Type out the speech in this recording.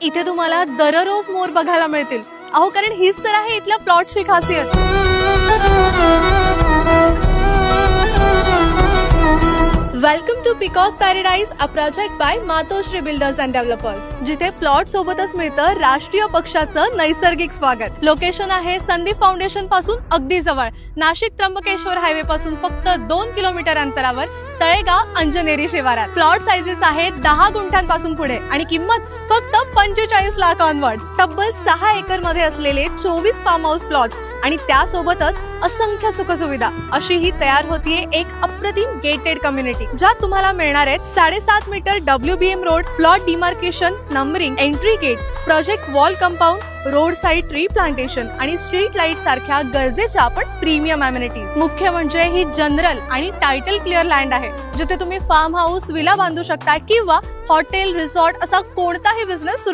इथे तुम्हाला दररोज मोर बघायला मिळतील. अहो, कारण हीच तर आहे इथल्या प्लॉटची खासियत. Welcome to peacock paradise, a project by Matoshri builders and developers, जिथे प्लॉट सोबतच मिळतं राष्ट्रीय पक्षाचं नैसर्गिक स्वागत. लोकेशन आहे संदीप फाउंडेशन पासून अगदी जवळ, नाशिक त्र्यंबकेश्वर हायवे पासून फक्त 2 किलोमीटर अंतरावर, तळेगाव अंजनेरी शिवारात. प्लॉट साइजेस आहेत 10 गुंठ्यांपासून पुढे आणि किंमत फक्त 45 लाख ऑनवर्ड्स. तब्बल 6 एकर मध्ये असलेले 24 फार्म हाऊस प्लॉट्स आणि त्यासोबतच असंख्य सुखसुविधा, अशी ही तयार होतीये एक अप्रतिम गेटेड कम्युनिटी, ज्यात तुम्हाला मिळणार आहेत 7.5 metre WBM road, plot demarcation, numbering, entry gate, project wall compound, road side tree plantation आणि स्ट्रीट लाईट सारख्या गरजेच्या पण प्रीमियम अमेनिटीज. मुख्य म्हणजे ही जनरल आणि टायटल क्लिअर लँड आहे, जिथे तुम्ही फार्म हाऊस, विला बांधू शकता किंवा हॉटेल, रिसॉर्ट असा कोणताही बिझनेस सुरू